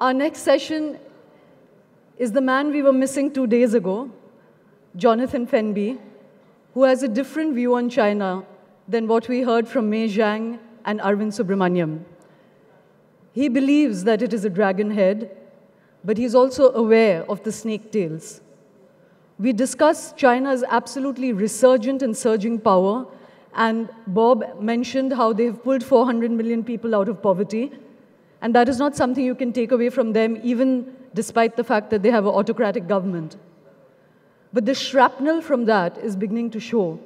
Our next session is the man we were missing 2 days ago, Jonathan Fenby, who has a different view on China than what we heard from Mei Zhang and Arvind Subramaniam. He believes that it is a dragon head, but he's also aware of the snake tails. We discussed China's absolutely resurgent and surging power, and Bob mentioned how they have pulled 400 million people out of poverty, and that is not something you can take away from them, even despite the fact that they have an autocratic government. But the shrapnel from that is beginning to show.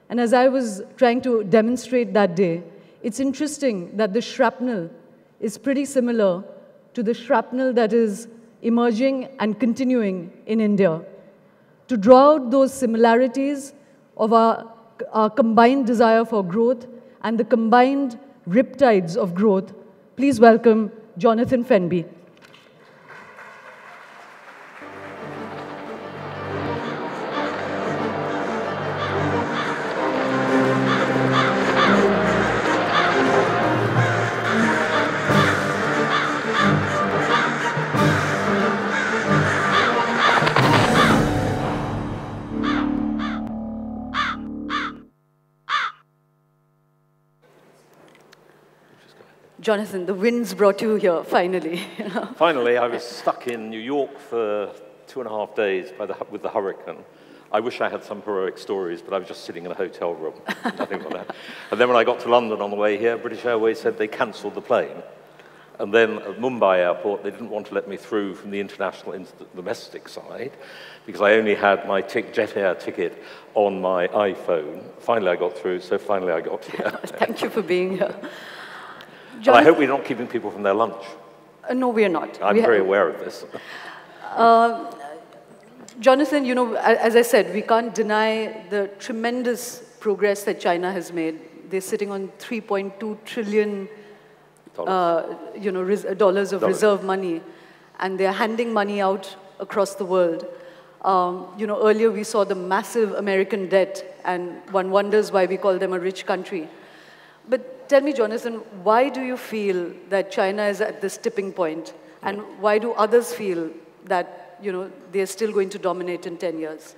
And as I was trying to demonstrate that day, it's interesting that the shrapnel is pretty similar to the shrapnel that is emerging and continuing in India. To draw out those similarities of our combined desire for growth and the combined riptides of growth, please welcome Jonathan Fenby. Jonathan, the winds brought you here, finally. Finally, I was stuck in New York for 2.5 days with the hurricane. I wish I had some heroic stories, but I was just sitting in a hotel room, nothing like that. And then when I got to London on the way here, British Airways said they cancelled the plane. And then at Mumbai airport, they didn't want to let me through from the international into the domestic side, because I only had my jet air ticket on my iPhone. Finally, I got through, so finally I got here. Thank you for being here. But I hope we're not keeping people from their lunch. No, we are not. I'm very aware of this. Jonathan, you know, as I said, we can't deny the tremendous progress that China has made. They're sitting on $3.2 trillion dollars of reserve money, and they're handing money out across the world. Earlier we saw the massive American debt, and one wonders why we call them a rich country. But tell me, Jonathan, why do you feel that China is at this tipping point? And why do others feel that, they're still going to dominate in 10 years?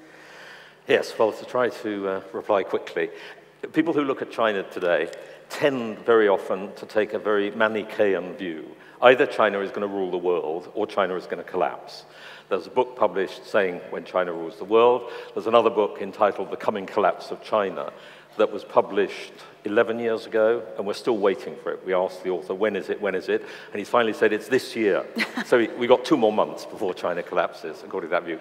Yes, well, to try to reply quickly, people who look at China today tend very often to take a very Manichaean view. Either China is going to rule the world, or China is going to collapse. There's a book published saying when China rules the world. There's another book entitled The Coming Collapse of China that was published 11 years ago, and we're still waiting for it. We asked the author, when is it? And he's finally said, it's this year. So we got 2 more months before China collapses, according to that view.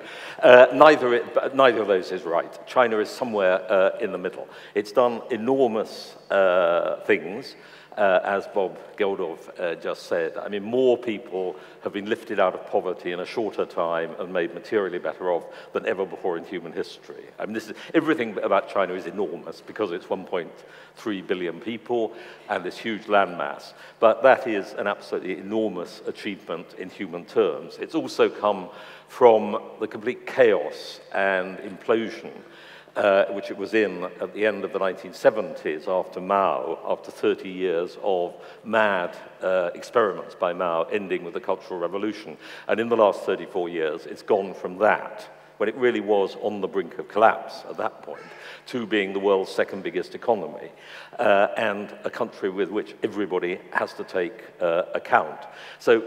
Neither of those is right. China is somewhere in the middle. It's done enormous things, as Bob Geldof just said. I mean, more people have been lifted out of poverty in a shorter time and made materially better off than ever before in human history. I mean, everything about China is enormous because it's 1.3 billion people and this huge landmass. But that is an absolutely enormous achievement in human terms. It's also come from the complete chaos and implosion which it was in at the end of the 1970s after Mao, after 30 years of mad experiments by Mao, ending with the Cultural Revolution. And in the last 34 years, it's gone from that, when it really was on the brink of collapse at that point, to being the world's second biggest economy, and a country with which everybody has to take account. So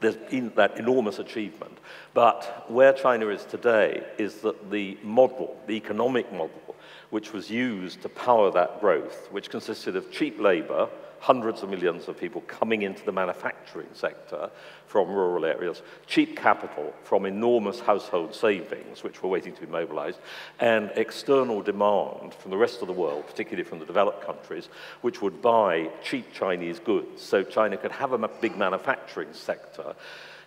there's been that enormous achievement. But where China is today is that the model, the economic model, which was used to power that growth, which consisted of cheap labor, hundreds of millions of people coming into the manufacturing sector from rural areas, cheap capital from enormous household savings, which were waiting to be mobilized, and external demand from the rest of the world, particularly from the developed countries, which would buy cheap Chinese goods. So China could have a big manufacturing sector,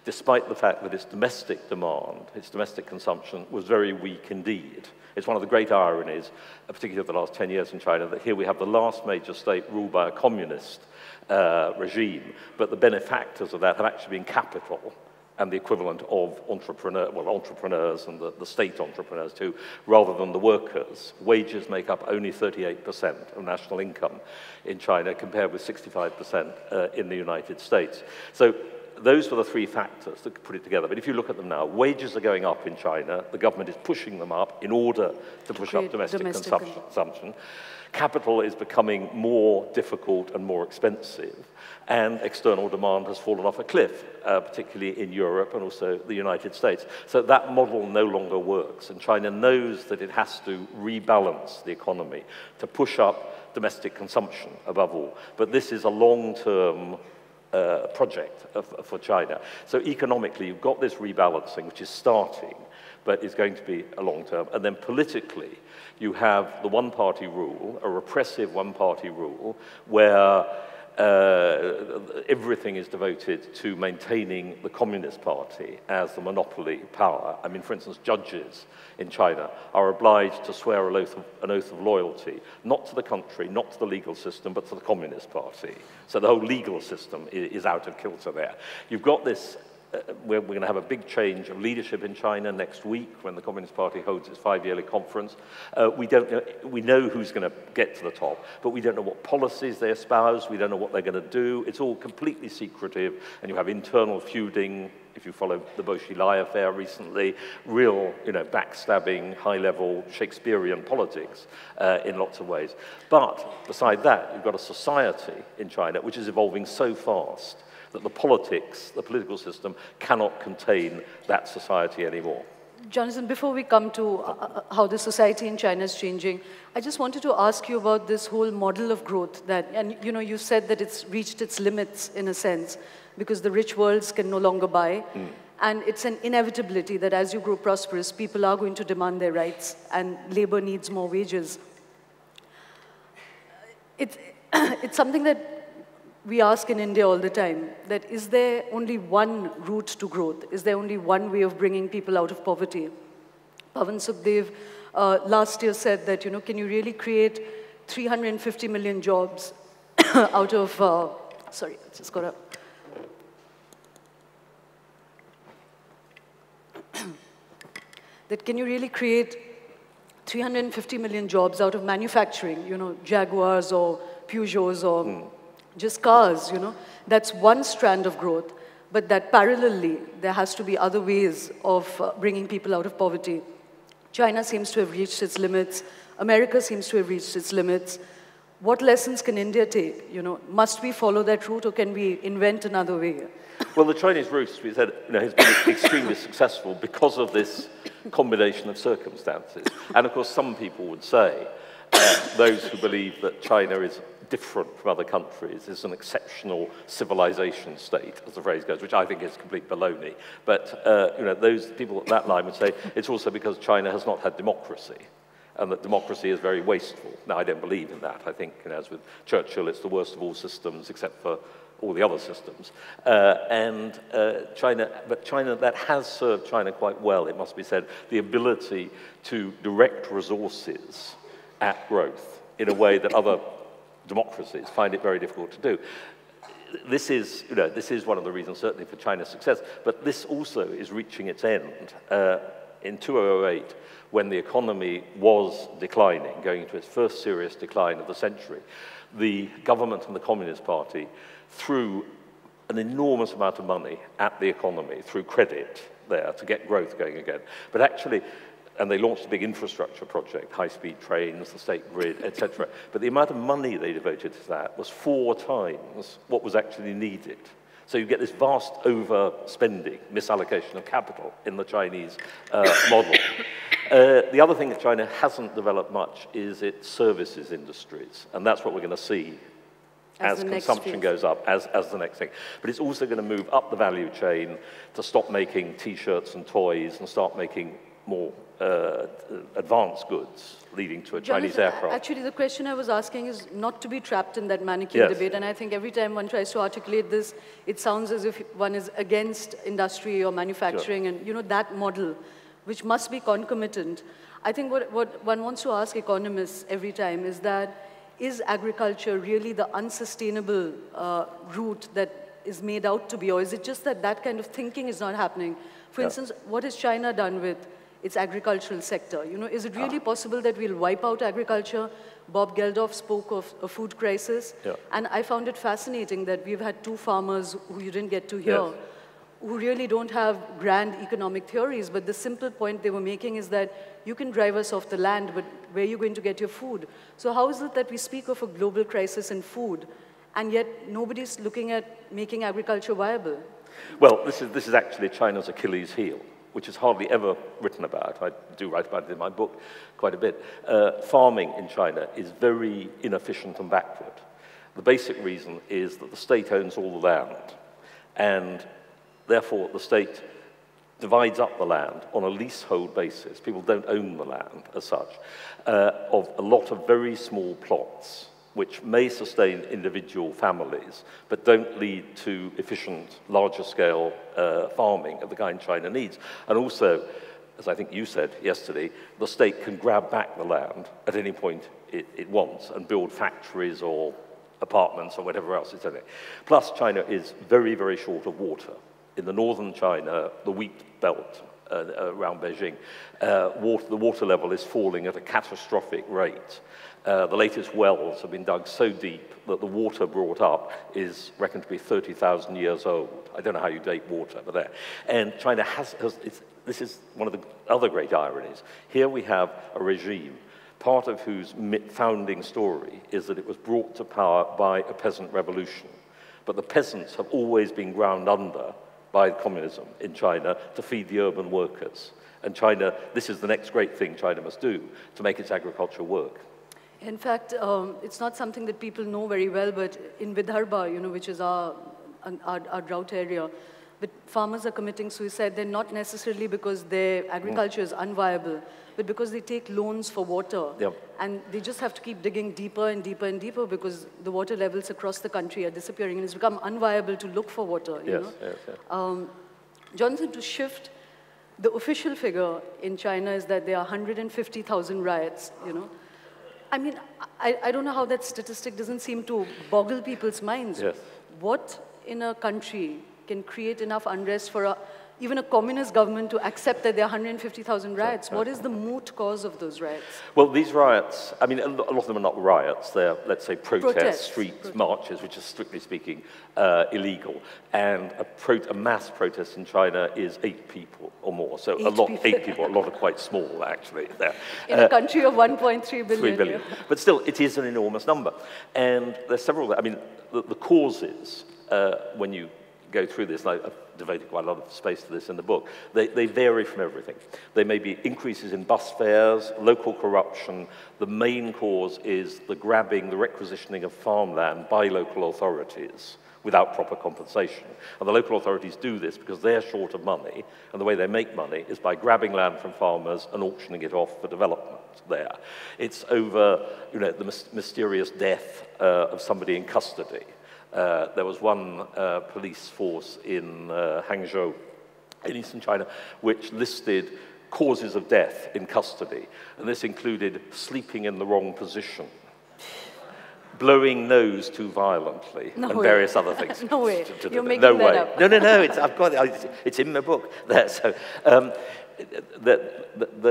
despite the fact that its domestic demand, its domestic consumption, was very weak indeed. It's one of the great ironies, particularly of the last 10 years in China, that here we have the last major state ruled by a communist regime, but the benefactors of that have actually been capital and the equivalent of entrepreneurs and the state entrepreneurs too, rather than the workers. Wages make up only 38% of national income in China, compared with 65% in the United States. So those were the three factors that put it together. But if you look at them now, wages are going up in China. The government is pushing them up in order to push up domestic consumption. Capital is becoming more difficult and more expensive, and external demand has fallen off a cliff, particularly in Europe and also the United States. So that model no longer works, and China knows that it has to rebalance the economy to push up domestic consumption above all. But this is a long-term project for China. So economically, you've got this rebalancing, which is starting, but is going to be a long term. And then politically, you have the one-party rule, a repressive one-party rule, where everything is devoted to maintaining the Communist Party as the monopoly power. I mean, for instance, judges in China are obliged to swear an oath of loyalty, not to the country, not to the legal system, but to the Communist Party. So the whole legal system is out of kilter there. You've got this, we're going to have a big change of leadership in China next week when the Communist Party holds its 5-yearly conference. We don't know, we know who's going to get to the top, but we don't know what policies they espouse, we don't know what they're going to do. It's all completely secretive, and you have internal feuding. If you follow the Bo Xilai affair recently, real, backstabbing, high-level Shakespearean politics in lots of ways. But beside that, you've got a society in China which is evolving so fast that the political system cannot contain that society anymore. Jonathan, before we come to how the society in China is changing, I just wanted to ask you about this whole model of growth and you said that it's reached its limits in a sense because the rich worlds can no longer buy. And it's an inevitability that as you grow prosperous, people are going to demand their rights and labor needs more wages. It's something that we ask in India all the time, that is there only one route to growth? Is there only one way of bringing people out of poverty? Pawan Sukhdev last year said that, can you really create 350 million jobs out of, sorry, I just got up. That can you really create 350 million jobs out of manufacturing, Jaguars or Peugeots or just cars, That's one strand of growth, but that parallelly, there has to be other ways of bringing people out of poverty. China seems to have reached its limits. America seems to have reached its limits. What lessons can India take? Must we follow that route or can we invent another way? Well, the Chinese route, we said, has been extremely successful because of this combination of circumstances. And of course, some people would say, those who believe that China is different from other countries, is an exceptional civilization state, as the phrase goes, which I think is complete baloney. But those people at that line would say it's also because China has not had democracy, and that democracy is very wasteful. Now, I don't believe in that. I think, as with Churchill, it's the worst of all systems except for all the other systems. China, that has served China quite well, it must be said, the ability to direct resources at growth in a way that other democracies find it very difficult to do. This is one of the reasons, certainly, for China's success, but this also is reaching its end. In 2008, when the economy was declining, going into its first serious decline of the century, the government and the Communist Party threw an enormous amount of money at the economy through credit there to get growth going again. But actually, and they launched a big infrastructure project, high-speed trains, the state grid, etc. But the amount of money they devoted to that was 4 times what was actually needed. So you get this vast overspending, misallocation of capital in the Chinese model. The other thing that China hasn't developed much is its services industries, and that's what we're going to see as consumption goes up, as the next thing. But it's also going to move up the value chain to stop making T-shirts and toys and start making more advanced goods, leading to a Chinese aircraft. Actually, the question I was asking is not to be trapped in that Manichaean debate, and I think every time one tries to articulate this, it sounds as if one is against industry or manufacturing, and that model, which must be concomitant. I think what one wants to ask economists every time is that, is agriculture really the unsustainable route that is made out to be, or is it just that that kind of thinking is not happening? For instance, what has China done with its agricultural sector? Is it really possible that we'll wipe out agriculture? Bob Geldof spoke of a food crisis, and I found it fascinating that we've had 2 farmers who you didn't get to hear who really don't have grand economic theories, but the simple point they were making is that you can drive us off the land, but where are you going to get your food? So how is it that we speak of a global crisis in food, and yet nobody's looking at making agriculture viable? Well, this is actually China's Achilles heel, which is hardly ever written about. I do write about it in my book quite a bit. Farming in China is very inefficient and backward. The basic reason is that the state owns all the land, and therefore the state divides up the land on a leasehold basis. People don't own the land as such, of a lot of very small plots, which may sustain individual families, but don't lead to efficient, larger-scale farming of the kind China needs. And also, as I think you said yesterday, the state can grab back the land at any point it wants and build factories or apartments or whatever else it's doing. Plus, China is very, very short of water. In the northern China, the wheat belt around Beijing, the water level is falling at a catastrophic rate. The latest wells have been dug so deep that the water brought up is reckoned to be 30,000 years old. I don't know how you date water, but there. And China this is one of the other great ironies. Here we have a regime, part of whose founding story is that it was brought to power by a peasant revolution. But the peasants have always been ground under by communism in China to feed the urban workers. And China, this is the next great thing China must do to make its agriculture work. In fact, it's not something that people know very well, but in Vidarbha, which is our drought area, but farmers are committing suicide. They're not necessarily because their agriculture is unviable, but because they take loans for water. Yep. And they just have to keep digging deeper and deeper and deeper because the water levels across the country are disappearing, and it's become unviable to look for water. Yes. Jonathan, to shift, the official figure in China is that there are 150,000 riots, I mean, I don't know how that statistic doesn't seem to boggle people's minds. Yes. What in a country can create enough unrest for even a communist government to accept that there are 150,000 riots? What is the moot cause of those riots? Well, these riots, I mean, a lot of them are not riots. They're, let's say, street marches, which is, strictly speaking, illegal. And a mass protest in China is 8 people or more. So eight people, a lot are quite small, actually. There. In a country of 1.3 billion. 3 billion. Yeah. But still, it is an enormous number. And there's several, I mean, the causes, when you go through this, and I've devoted quite a lot of space to this in the book, they vary from everything. They may be increases in bus fares, local corruption. The main cause is the requisitioning of farmland by local authorities without proper compensation. And the local authorities do this because they're short of money, and the way they make money is by grabbing land from farmers and auctioning it off for development there. It's over, the mysterious death of somebody in custody. There was one police force in Hangzhou, in eastern China, which listed causes of death in custody. And this included sleeping in the wrong position, blowing nose too violently, and various other things. No way. You're making that up. No. It's in my book there. So,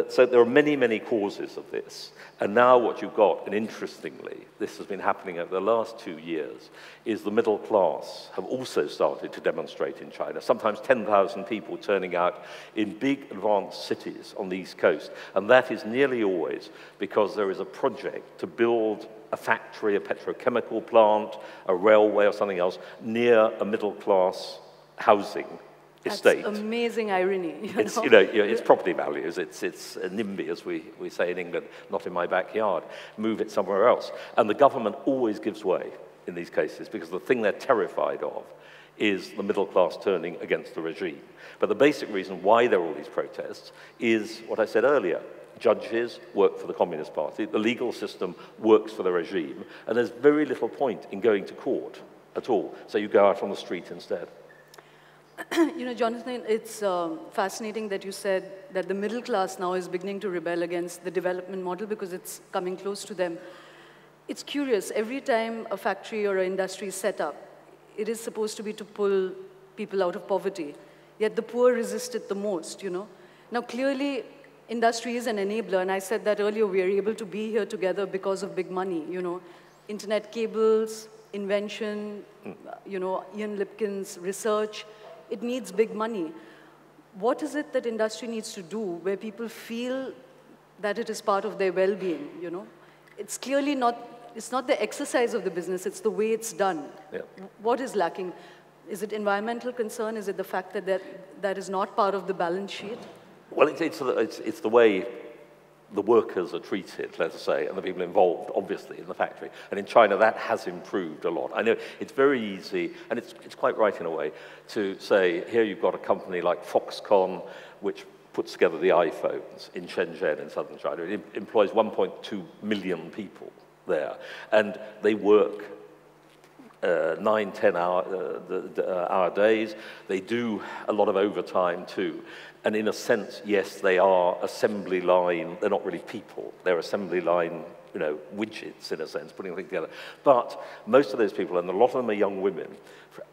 so there are many, many causes of this. And now what you've got, and interestingly, this has been happening over the last 2 years, is the middle class have also started to demonstrate in China, sometimes 10,000 people turning out in big advanced cities on the East Coast. And that is nearly always because there is a project to build a factory, a petrochemical plant, a railway or something else near a middle class housing estate. That's amazing irony. It's property values. It's NIMBY, as we say in England, not in my backyard. Move it somewhere else. And the government always gives way in these cases because the thing they're terrified of is the middle class turning against the regime. But the basic reason why there are all these protests is what I said earlier. Judges work for the Communist Party, the legal system works for the regime, and there's very little point in going to court at all. So you go out on the street instead. Jonathan, it's fascinating that you said that the middle class now is beginning to rebel against the development model because it's coming close to them. It's curious, every time a factory or an industry is set up, it is supposed to be to pull people out of poverty, yet the poor resist it the most, Now, clearly, industry is an enabler, and I said that earlier, we are able to be here together because of big money, Internet cables, invention, Ian Lipkin's research. it needs big money. What is it that industry needs to do where people feel that it is part of their well-being, you know? It's clearly not, it's not the exercise of the business, it's the way it's done. Yeah. What is lacking? Is it environmental concern? Is it the fact that that is not part of the balance sheet? Well, it's the way the workers are treated, let's say, and the people involved, obviously, in the factory. And in China, that has improved a lot. I know it's very easy, and it's quite right in a way, to say, here you've got a company like Foxconn, which puts together the iPhones in Shenzhen in southern China. It employs 1.2 million people there, and they work 9, 10 hour days. They do a lot of overtime too. And in a sense, yes, they are assembly line. They're not really people. They're assembly line, you know, widgets in a sense, putting things together. But most of those people, and a lot of them are young women,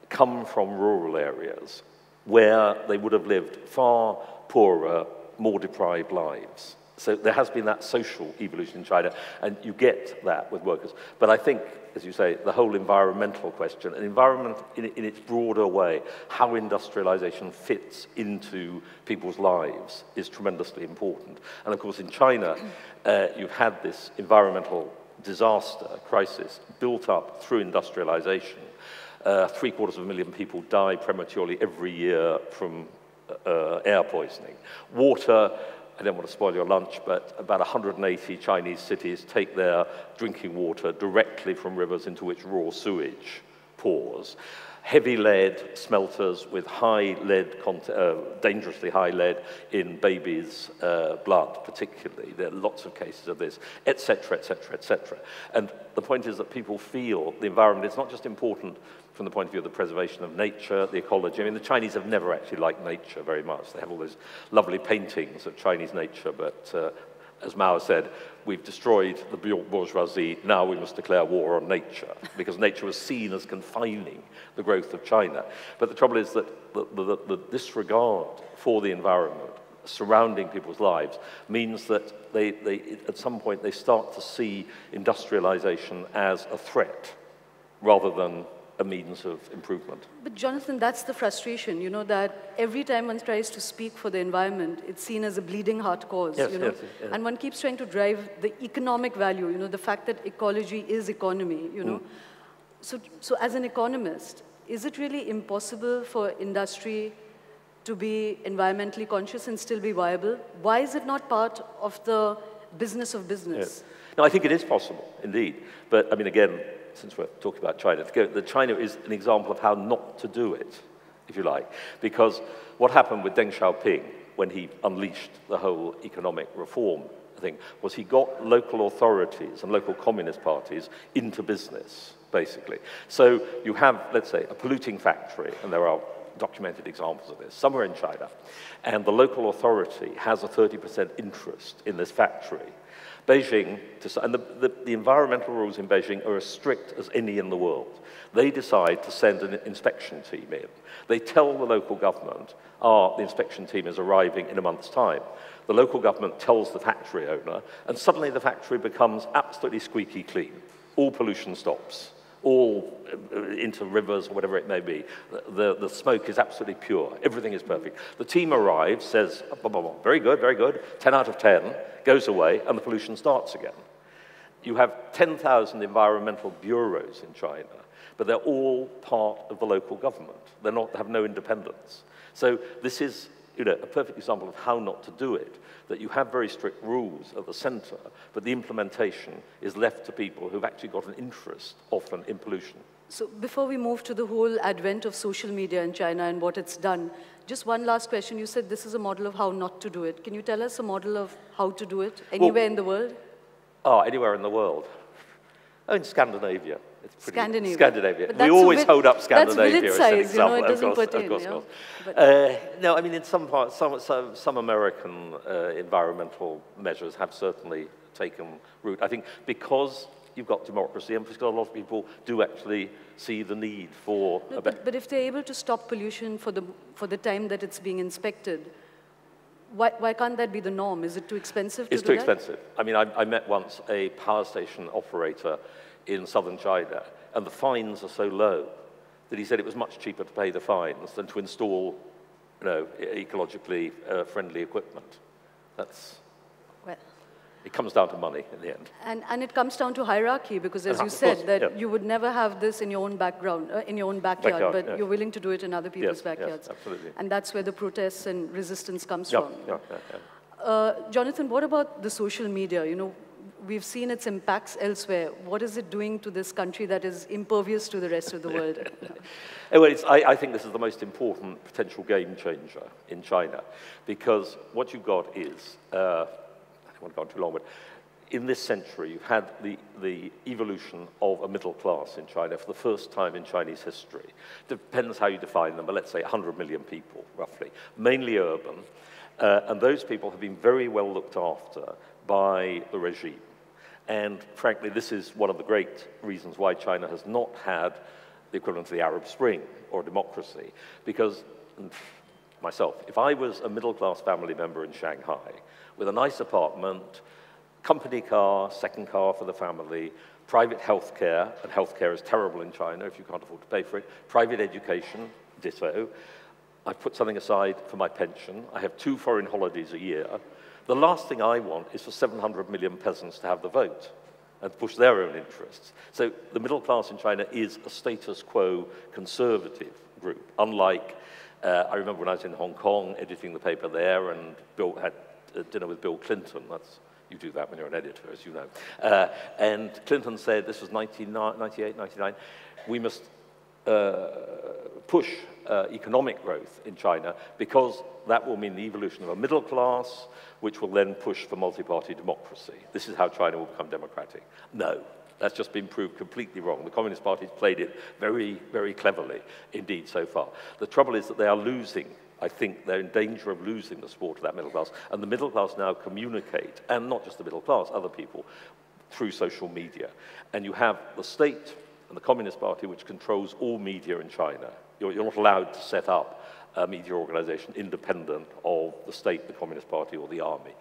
come from rural areas where they would have lived far poorer, more deprived lives. So there has been that social evolution in China, and you get that with workers. But I think, as you say, the whole environmental question, and environment in its broader way, how industrialization fits into people's lives is tremendously important. And of course, in China, you've had this environmental disaster, crisis, built up through industrialization. 750,000 people die prematurely every year from air poisoning. Water, I don't want to spoil your lunch, but about 180 Chinese cities take their drinking water directly from rivers into which raw sewage pours. Heavy lead smelters with high lead, dangerously high lead in babies' blood, particularly. There are lots of cases of this, et cetera, et cetera, et cetera. And the point is that people feel the environment is not just important from the point of view of the preservation of nature, the ecology. I mean, the Chinese have never actually liked nature very much. They have all those lovely paintings of Chinese nature, but as Mao said, we've destroyed the bourgeoisie, now we must declare war on nature, because nature was seen as confining the growth of China. But the trouble is that the disregard for the environment surrounding people's lives means that they, at some point, they start to see industrialization as a threat rather than a means of improvement. But Jonathan, that's the frustration, you know, that every time one tries to speak for the environment, it's seen as a bleeding heart cause, yes, you know? Yes, yes. And one keeps trying to drive the economic value, you know, the fact that ecology is economy, you know? So as an economist, is it really impossible for industry to be environmentally conscious and still be viable? Why is it not part of the business of business? Yeah. No, I think it is possible, indeed. But, I mean, again, since we're talking about China, China is an example of how not to do it, if you like. Because what happened with Deng Xiaoping when he unleashed the whole economic reform thing was he got local authorities and local communist parties into business, basically. So you have, let's say, a polluting factory, and there are documented examples of this, somewhere in China, and the local authority has a 30% interest in this factory. Beijing, and the environmental rules in Beijing are as strict as any in the world. They decide to send an inspection team in. They tell the local government, the inspection team is arriving in a month's time. The local government tells the factory owner, and suddenly the factory becomes absolutely squeaky clean. All pollution stops. All into rivers or whatever it may be. The smoke is absolutely pure. Everything is perfect. The team arrives, says, very good, 10 out of 10, goes away, and the pollution starts again. You have 10,000 environmental bureaus in China, but they're all part of the local government. They have no independence. So this is, you know, a perfect example of how not to do it, that you have very strict rules at the center, but the implementation is left to people who've actually got an interest, often, in pollution. So before we move to the whole advent of social media in China and what it's done, just one last question. You said this is a model of how not to do it. Can you tell us a model of how to do it anywhere in the world? Anywhere in the world. Oh, in Scandinavia. It's pretty Scandinavia. We always hold up Scandinavia that's as an size, example. You know, it doesn't pertain, of course. No, I mean, in some parts, some American environmental measures have certainly taken root. I think because you've got democracy and because a lot of people do actually see the need for a better... But if they're able to stop pollution for the time that it's being inspected, why can't that be the norm? Is it too expensive to do that? It's too expensive. I mean, I met once a power station operator in southern China, and the fines are so low that he said it was much cheaper to pay the fines than to install, ecologically friendly equipment. It comes down to money in the end. And it comes down to hierarchy, because as you said, that you would never have this in your own background, in your own backyard, but you're willing to do it in other people's backyards. Yes, absolutely. And that's where the protests and resistance comes Yeah, from. yeah. Jonathan, what about the social media? We've seen its impacts elsewhere. What is it doing to this country that is impervious to the rest of the world? Well, I think this is the most important potential game changer in China, because what you've got is, I don't want to go on too long, but in this century, you've had the evolution of a middle class in China for the first time in Chinese history. Depends how you define them, but let's say 100 million people, roughly, mainly urban. And those people have been very well looked after by the regime. And frankly, this is one of the great reasons why China has not had the equivalent of the Arab Spring or democracy. Because, myself, if I was a middle-class family member in Shanghai with a nice apartment, company car, second car for the family, private healthcare, and healthcare is terrible in China if you can't afford to pay for it, private education, ditto. I've put something aside for my pension. I have 2 foreign holidays a year. The last thing I want is for 700 million peasants to have the vote and push their own interests. So the middle class in China is a status quo conservative group, unlike, I remember when I was in Hong Kong editing the paper there and had dinner with Bill Clinton. You do that when you're an editor, as you know. And Clinton said, this was 98, 99, we must push economic growth in China, because that will mean the evolution of a middle class, which will then push for multi-party democracy. This is how China will become democratic. No, that's just been proved completely wrong. The Communist Party's played it very, very cleverly indeed so far. The trouble is that they are losing. I think they're in danger of losing the support of that middle class. And the middle class now communicate, and not just the middle class, other people, through social media. And you have the state and the Communist Party, which controls all media in China. You're not allowed to set up a media organization independent of the state, the Communist Party, or the army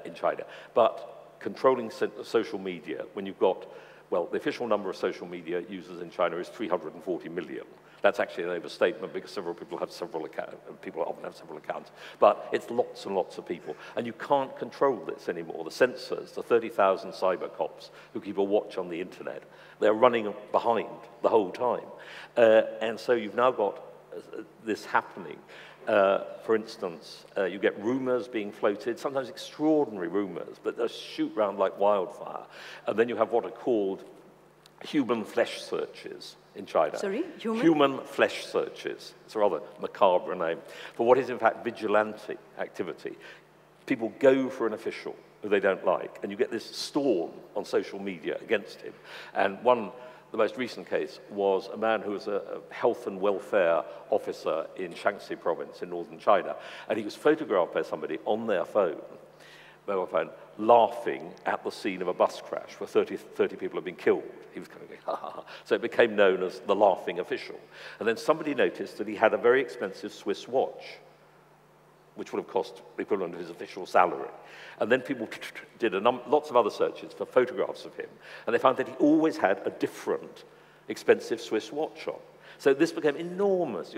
in China. But controlling social media, when you've got, well, the official number of social media users in China is 340 million. That's actually an overstatement, because several people have several accounts, and people often have several accounts. But it's lots and lots of people. And you can't control this anymore. The censors, the 30,000 cyber cops who keep a watch on the internet, they're running behind the whole time. And so you've now got this happening. For instance, you get rumors being floated, sometimes extraordinary rumors, but they shoot around like wildfire. And then you have what are called human flesh searches in China. Sorry? Human flesh searches. It's a rather macabre name for what is in fact vigilante activity. People go for an official who they don't like, and you get this storm on social media against him. And the most recent case was a man who was a health and welfare officer in Shaanxi province in northern China, and he was photographed by somebody on their mobile phone, laughing at the scene of a bus crash where 30 people have been killed. He was kind of going, ha, ha, ha. So it became known as the laughing official. And then somebody noticed that he had a very expensive Swiss watch, which would have cost the equivalent of his official salary. And then people did lots of other searches for photographs of him, and they found that he always had a different expensive Swiss watch on. So this became enormous,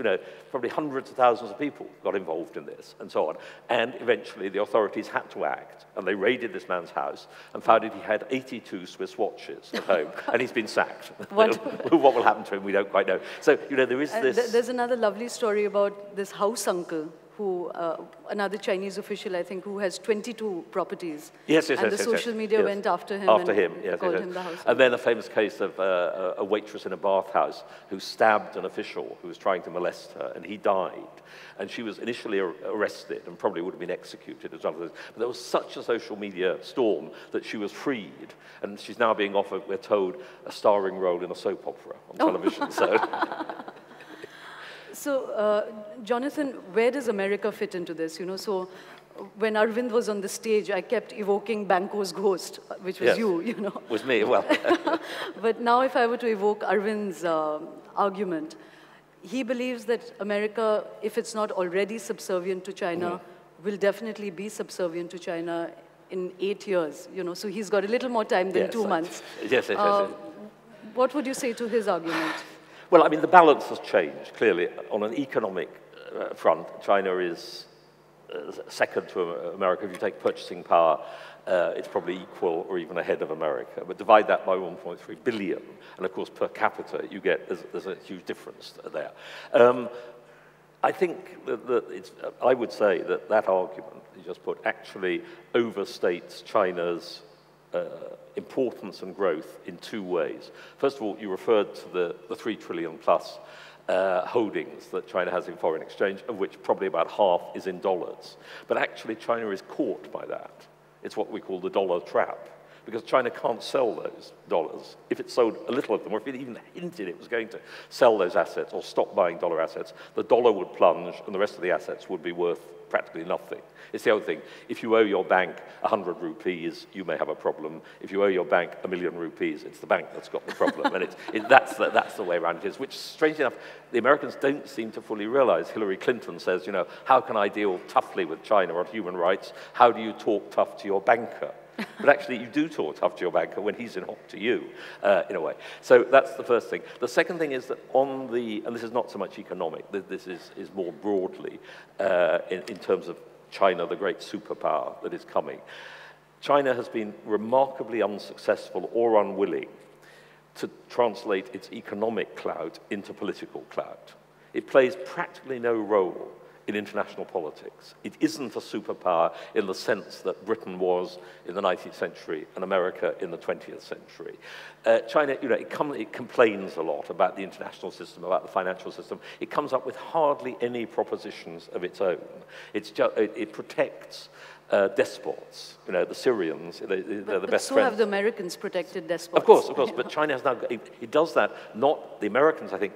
probably hundreds of thousands of people got involved in this, and so on. And eventually the authorities had to act, and they raided this man's house and found that he had 82 Swiss watches at home, and he's been sacked. What will happen to him, we don't quite know. So, there is this... There's another lovely story about this house uncle, who, another Chinese official, I think, who has 22 properties. Yes, and the social media went after him called him the house. And then a famous case of a waitress in a bathhouse who stabbed an official who was trying to molest her, and he died. And she was initially arrested and probably would have been executed as one of those. But there was such a social media storm that she was freed, and she's now being offered, we're told, a starring role in a soap opera on television. So, Jonathan, where does America fit into this? So when Arvind was on the stage, I kept evoking Banco's ghost, which was you, Was me, well. But now if I were to evoke Arvind's argument, he believes that America, if it's not already subservient to China, will definitely be subservient to China in 8 years, So he's got a little more time than 2 months. Yes. What would you say to his argument? Well, I mean, the balance has changed, clearly. On an economic front, China is second to America. If you take purchasing power, it's probably equal or even ahead of America. But divide that by 1.3 billion, and of course per capita, you get, there's a huge difference there. I think that I would say that that argument you just put actually overstates China's importance and growth in two ways. First of all, you referred to the 3 trillion plus holdings that China has in foreign exchange, of which probably about half is in dollars. But actually, China is caught by that. It's what we call the dollar trap, because China can't sell those dollars. If it sold a little of them, or if it even hinted it was going to sell those assets or stop buying dollar assets, the dollar would plunge and the rest of the assets would be worth practically nothing. It's the other thing. If you owe your bank 100 rupees, you may have a problem. If you owe your bank 1 million rupees, it's the bank that's got the problem. And that's the way around it is, which, strangely enough, the Americans don't seem to fully realize. Hillary Clinton says, you know, how can I deal toughly with China on human rights? How do you talk tough to your banker? But actually, you do talk tough to your banker when he's in hot to you, in a way. So that's the first thing. The second thing is that on the, and this is not so much economic, this is more broadly in terms of China, the great superpower that is coming. China has been remarkably unsuccessful or unwilling to translate its economic clout into political clout. It plays practically no role in international politics. It isn't a superpower in the sense that Britain was in the 19th century and America in the 20th century. China, you know, it complains a lot about the international system, about the financial system. It comes up with hardly any propositions of its own. It protects despots, you know, the Syrians, they're the best so friends. have the Americans protected despots. Of course, but China has now, it does that, not the Americans, I think,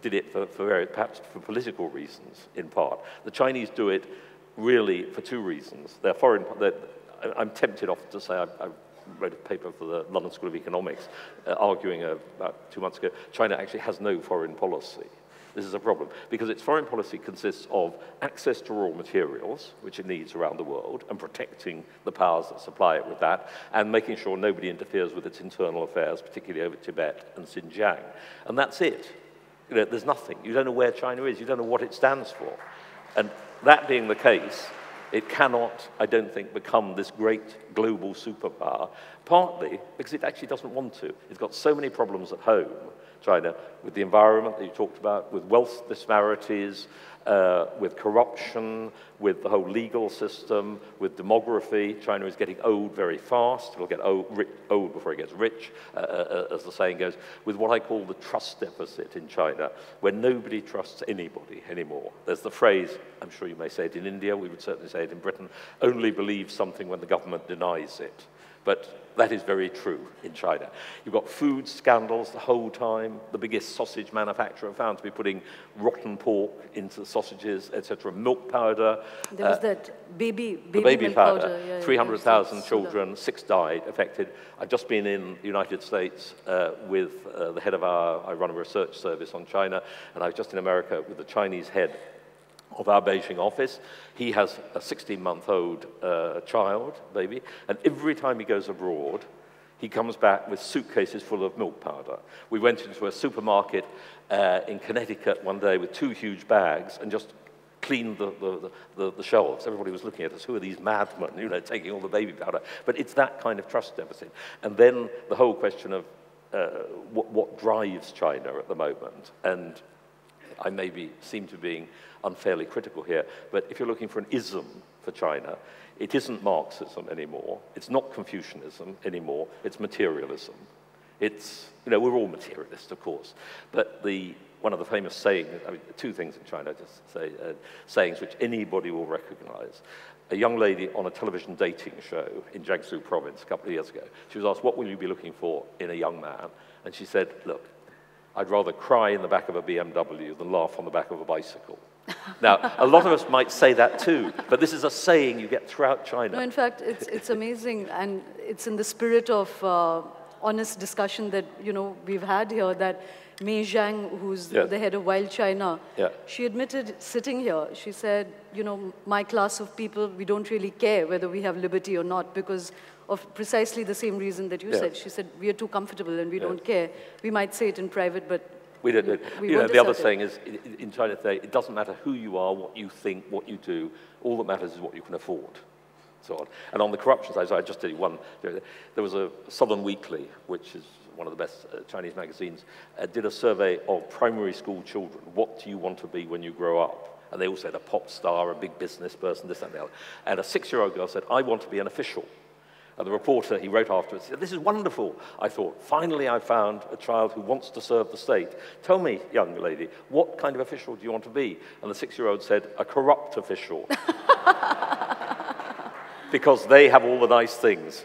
did it for perhaps for political reasons, in part. The Chinese do it really for two reasons. I'm tempted often to say, I wrote a paper for the London School of Economics arguing about 2 months ago, China actually has no foreign policy. This is a problem, because its foreign policy consists of access to raw materials, which it needs around the world, and protecting the powers that supply it with that, and making sure nobody interferes with its internal affairs, particularly over Tibet and Xinjiang. And that's it. You know, there's nothing. You don't know where China is. You don't know what it stands for. And that being the case, it cannot, I don't think, become this great global superpower, partly because it actually doesn't want to. It's got so many problems at home, China, with the environment that you talked about, with wealth disparities, with corruption, with the whole legal system, with demography. China is getting old very fast. It'll get old before it gets rich, as the saying goes, with what I call the trust deficit in China, where nobody trusts anybody anymore. There's the phrase, I'm sure you may say it in India, we would certainly say it in Britain, only believe something when the government denies it. But that is very true in China. You've got food scandals the whole time. The biggest sausage manufacturer found to be putting rotten pork into sausages, etc. Milk powder. There was that baby milk powder. Yeah, 300,000 children, 6 died affected. I've just been in the United States with the head of I run a research service on China, and I was just in America with the Chinese head of our Beijing office. He has a 16-month-old child, baby, and every time he goes abroad, he comes back with suitcases full of milk powder. We went into a supermarket in Connecticut one day with 2 huge bags and just cleaned the shelves. Everybody was looking at us, who are these madmen, you know, taking all the baby powder? But it's that kind of trust deficit. And then the whole question of what drives China at the moment, and I maybe seem to be being unfairly critical here, but if you're looking for an ism for China, it isn't Marxism anymore, it's not Confucianism anymore, it's materialism. It's, you know, we're all materialists, of course, but one of the famous sayings, I mean, 2 things in China, just to say, sayings which anybody will recognize. A young lady on a television dating show in Jiangsu province a couple of years ago, she was asked, what will you be looking for in a young man? And she said, look, I'd rather cry in the back of a BMW than laugh on the back of a bicycle. Now, a lot of us might say that too, but this is a saying you get throughout China. No, in fact, it's amazing, and it's in the spirit of honest discussion that, you know, we've had here, that Mei Zhang, who's the head of Wild China, she admitted sitting here, she said, you know, my class of people, we don't really care whether we have liberty or not, because of precisely the same reason that you said. She said, we are too comfortable and we don't care. We might say it in private, but We don't. We won't the other assert it. saying is, in China today, it doesn't matter who you are, what you think, what you do. All that matters is what you can afford. So on. And on the corruption side, so I just tell you one. There was a Southern Weekly, which is one of the best Chinese magazines, did a survey of primary school children. What do you want to be when you grow up? And they all said a pop star, a big business person, this, that, and the other. And a 6-year-old girl said, I want to be an official. And the reporter, he wrote afterwards, said, this is wonderful. I thought, finally I found a child who wants to serve the state. Tell me, young lady, what kind of official do you want to be? And the 6-year-old said, a corrupt official. Because they have all the nice things.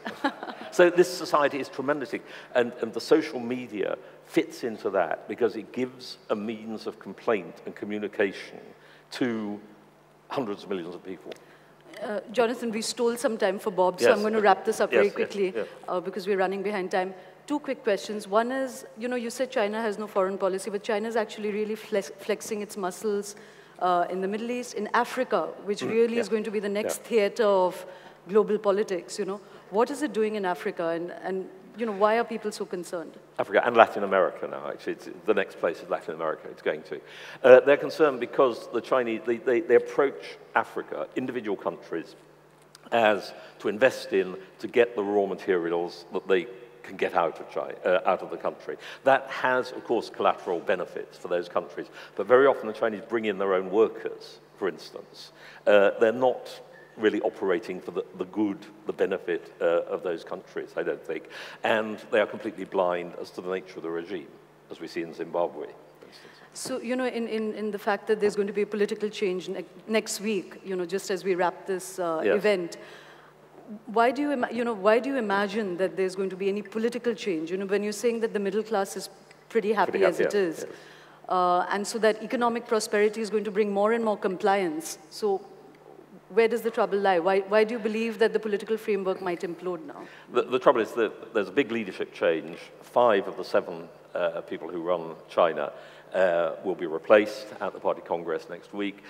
So this society is tremendous, and the social media fits into that because it gives a means of complaint and communication to hundreds of millions of people. Jonathan, we stole some time for Bob, so Yes. I'm going to wrap this up very quickly yes. because we're running behind time. 2 quick questions. One is, you said China has no foreign policy, but China is actually really flexing its muscles in the Middle East, in Africa, which really is going to be the next theater of global politics, What is it doing in Africa, and why are people so concerned? Africa and Latin America now, actually. The next place is Latin America it's going to. They're concerned because the Chinese, they approach Africa, individual countries, as to invest in, to get the raw materials that they can get out of China, out of the country. That has, of course, collateral benefits for those countries. But very often the Chinese bring in their own workers, for instance. They're not really operating for the good, the benefit of those countries, I don't think. And they are completely blind as to the nature of the regime, as we see in Zimbabwe, for instance. So, in the fact that there's going to be a political change next week, just as we wrap this event, why do you imagine that there's going to be any political change? When you're saying that the middle class is pretty happy as it is, and so that economic prosperity is going to bring more and more compliance. So where does the trouble lie? Why do you believe that the political framework might implode now? The trouble is that there's a big leadership change. 5 of the 7 people who run China will be replaced at the Party Congress next week.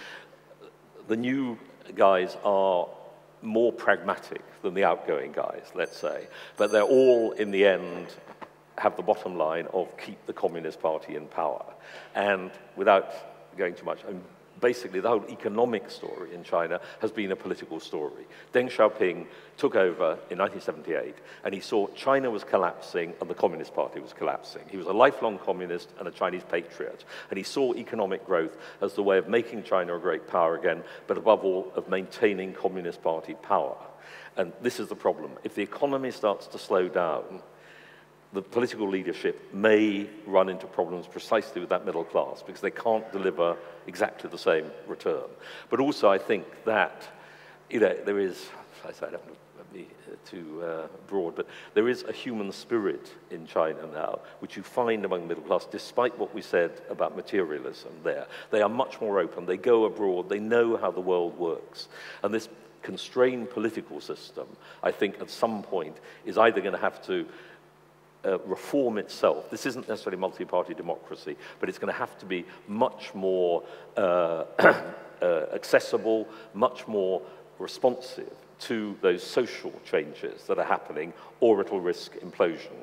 The new guys are more pragmatic than the outgoing guys, let's say. But they're all, in the end, have the bottom line of keep the Communist Party in power. And without going too much, basically the whole economic story in China has been a political story. Deng Xiaoping took over in 1978, and he saw China was collapsing and the Communist Party was collapsing. He was a lifelong communist and a Chinese patriot, and he saw economic growth as the way of making China a great power again, but above all, of maintaining Communist Party power. And this is the problem. If the economy starts to slow down, the political leadership may run into problems precisely with that middle class because they can't deliver exactly the same return. But also I think that, there is, I say I don't want to be too broad, but there is a human spirit in China now, which you find among the middle class, despite what we said about materialism there. They are much more open. They go abroad. They know how the world works. And this constrained political system, I think at some point, is either going to have to reform itself. This isn't necessarily multi-party democracy, but it's going to have to be much more accessible, much more responsive to those social changes that are happening, or it'll risk implosion.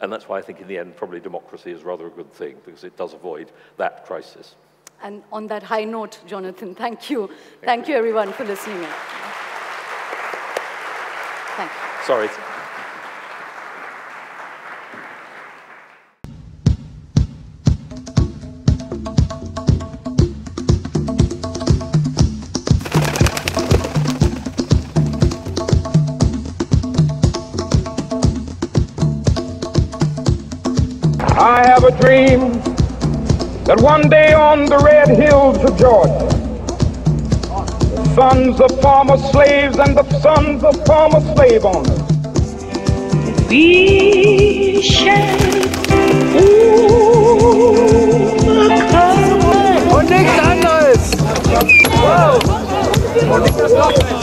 And that's why I think in the end, probably democracy is rather a good thing, because it does avoid that crisis. And on that high note, Jonathan, thank you. Thank you, everyone, for listening in. Thank you. Sorry. I have a dream that one day on the red hills of Georgia, the sons of former slaves and the sons of former slave owners, we shall overcome.